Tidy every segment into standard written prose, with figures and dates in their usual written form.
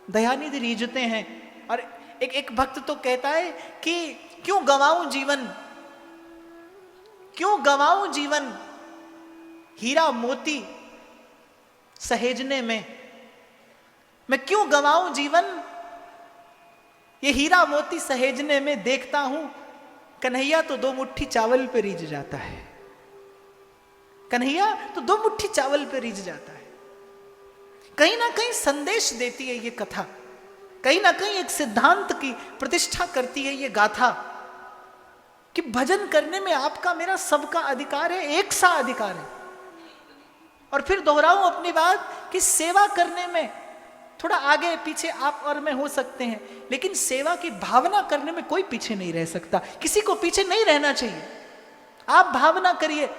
दयानिधि रीझते हैं। और एक भक्त तो कहता है कि क्यों गंवाऊं जीवन, क्यों गंवाऊं जीवन हीरा मोती सहेजने में, मैं क्यों गंवाऊं जीवन ये हीरा मोती सहेजने में। देखता हूं कन्हैया तो 2 मुट्ठी चावल पे रीझ जाता है, कन्हैया तो 2 मुट्ठी चावल पे रीझ जाता है। कहीं ना कहीं संदेश देती है ये कथा, कहीं ना कहीं एक सिद्धांत की प्रतिष्ठा करती है ये गाथा कि भजन करने में आपका मेरा सबका अधिकार है, एक सा अधिकार है। और फिर दोहराऊं अपनी बात कि सेवा करने में थोड़ा आगे पीछे आप और मैं हो सकते हैं, लेकिन सेवा की भावना करने में कोई पीछे नहीं रह सकता, किसी को पीछे नहीं रहना चाहिए। आप भावना करिए।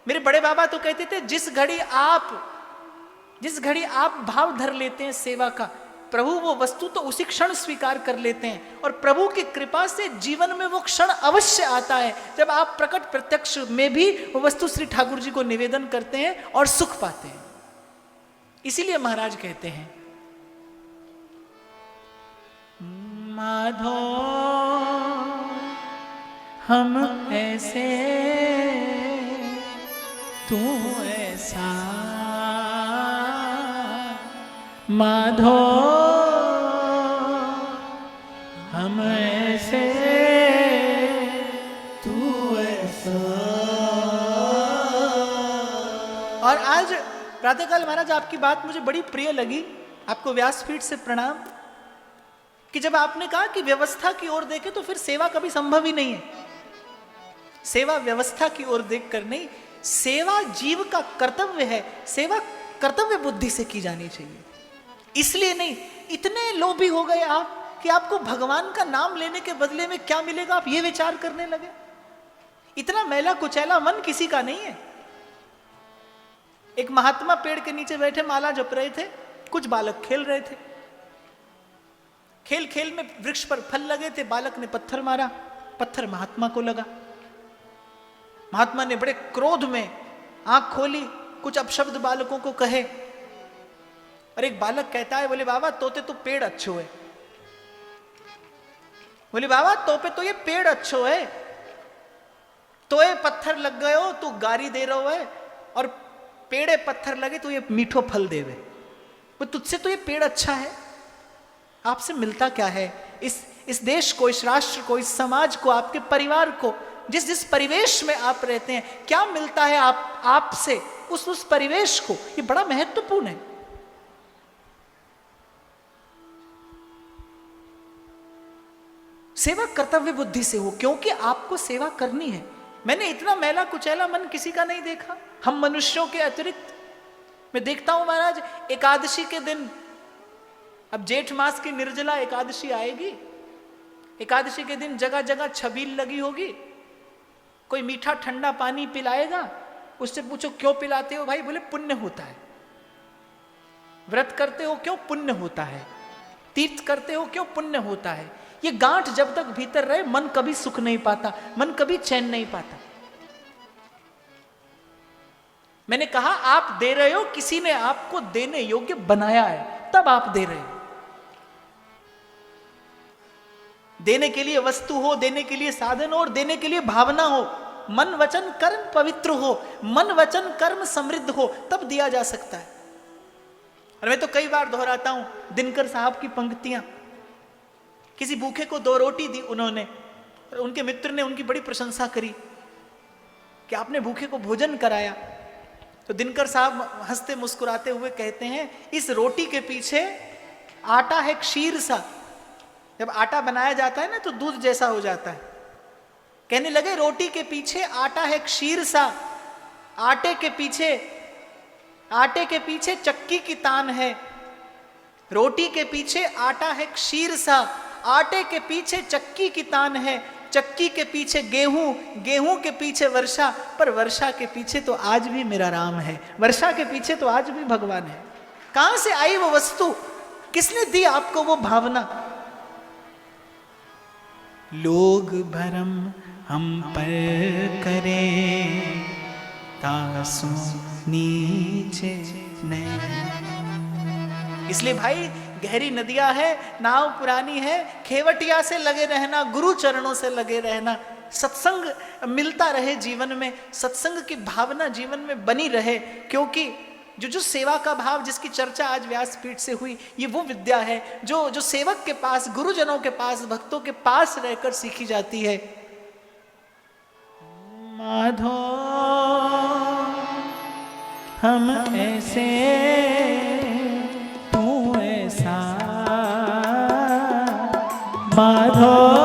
मेरे बड़े बाबा तो कहते थे जिस घड़ी आप भाव धर लेते हैं सेवा का, प्रभु वो वस्तु तो उसी क्षण स्वीकार कर लेते हैं। और प्रभु की कृपा से जीवन में वो क्षण अवश्य आता है जब आप प्रकट प्रत्यक्ष में भी वो वस्तु श्री ठाकुर जी को निवेदन करते हैं और सुख पाते हैं। इसीलिए महाराज कहते हैं माधो हम ऐसे तू ऐसा, माधो हम ऐसे तू ऐसा। और आज प्रातःकाल महाराज आपकी बात मुझे बड़ी प्रिय लगी, आपको व्यासपीठ से प्रणाम, कि जब आपने कहा कि व्यवस्था की ओर देखे तो फिर सेवा कभी संभव ही नहीं है। सेवा व्यवस्था की ओर देखकर नहीं, सेवा जीव का कर्तव्य है, सेवा कर्तव्य बुद्धि से की जानी चाहिए। इसलिए नहीं, इतने लोभी हो गए आप कि आपको भगवान का नाम लेने के बदले में क्या मिलेगा आप ये विचार करने लगे। इतना मैला कुचैला मन किसी का नहीं है। एक महात्मा पेड़ के नीचे बैठे माला जप रहे थे, कुछ बालक खेल रहे थे। खेल खेल में वृक्ष पर फल लगे थे, बालक ने पत्थर मारा, पत्थर महात्मा को लगा। महात्मा ने बड़े क्रोध में आंख खोली, कुछ अपशब्द बालकों को कहे। और एक बालक कहता है, बोले बाबा तोते तो पेड़ अच्छो है, बोले बाबा तोपे तो ये पेड़ अच्छो है, तोए पत्थर लग गए हो तू गारी दे रहो है, और पेड़े पत्थर लगे तो ये मीठो फल देवे, वो तुझसे तो ये पेड़ अच्छा है, आपसे मिलता क्या है। इस देश को, इस राष्ट्र को, इस समाज को, आपके परिवार को, जिस परिवेश में आप रहते हैं, क्या मिलता है आपसे, उस परिवेश को, ये बड़ा महत्वपूर्ण है। सेवा कर्तव्य बुद्धि से हो, क्योंकि आपको सेवा करनी है। मैंने इतना मैला कुचैला मन किसी का नहीं देखा, हम मनुष्यों के अतिरिक्त। मैं देखता हूं महाराज, एकादशी के दिन, अब जेठ मास की निर्जला एकादशी आएगी, एकादशी के दिन जगह जगह छबील लगी होगी, कोई मीठा ठंडा पानी पिलाएगा, उससे पूछो क्यों पिलाते हो भाई, बोले पुण्य होता है। व्रत करते हो क्यों, पुण्य होता है। तीर्थ करते हो क्यों, पुण्य होता है। ये गांठ जब तक भीतर रहे मन कभी सुख नहीं पाता, मन कभी चैन नहीं पाता। मैंने कहा आप दे रहे हो, किसी ने आपको देने योग्य बनाया है, तब आप दे रहे हो। देने के लिए वस्तु हो, देने के लिए साधन हो, और देने के लिए भावना हो, मन वचन कर्म पवित्र हो, मन वचन कर्म समृद्ध हो, तब दिया जा सकता है। और मैं तो कई बार दोहराता हूं दिनकर साहब की पंक्तियां। किसी भूखे को 2 रोटी दी उन्होंने, और उनके मित्र ने उनकी बड़ी प्रशंसा करी कि आपने भूखे को भोजन कराया। तो दिनकर साहब हंसते मुस्कुराते हुए कहते हैं, इस रोटी के पीछे आटा है क्षीर सा। जब आटा बनाया जाता है ना तो दूध जैसा हो जाता है। कहने लगे रोटी के पीछे आटा है क्षीर सा, आटे के पीछे चक्की की तान है। रोटी के पीछे आटा है क्षीर सा, आटे के पीछे चक्की की तान है। चक्की के पीछे गेहूं, गेहूं के पीछे वर्षा, पर वर्षा के पीछे तो आज भी मेरा राम है, वर्षा के पीछे तो आज भी भगवान है। कहां से आई वो वस्तु, किसने दी आपको वो भावना। लोग भरम हम पर करे, तासु नीचे नहीं। इसलिए भाई गहरी नदियां है, नाव पुरानी है, खेवटिया से लगे रहना, गुरु चरणों से लगे रहना, सत्संग मिलता रहे जीवन में, सत्संग की भावना जीवन में बनी रहे, क्योंकि जो सेवा का भाव जिसकी चर्चा आज व्यासपीठ से हुई, ये वो विद्या है जो सेवक के पास, गुरुजनों के पास, भक्तों के पास रहकर सीखी जाती है। माधो हम ऐसे तू ऐसा, माधो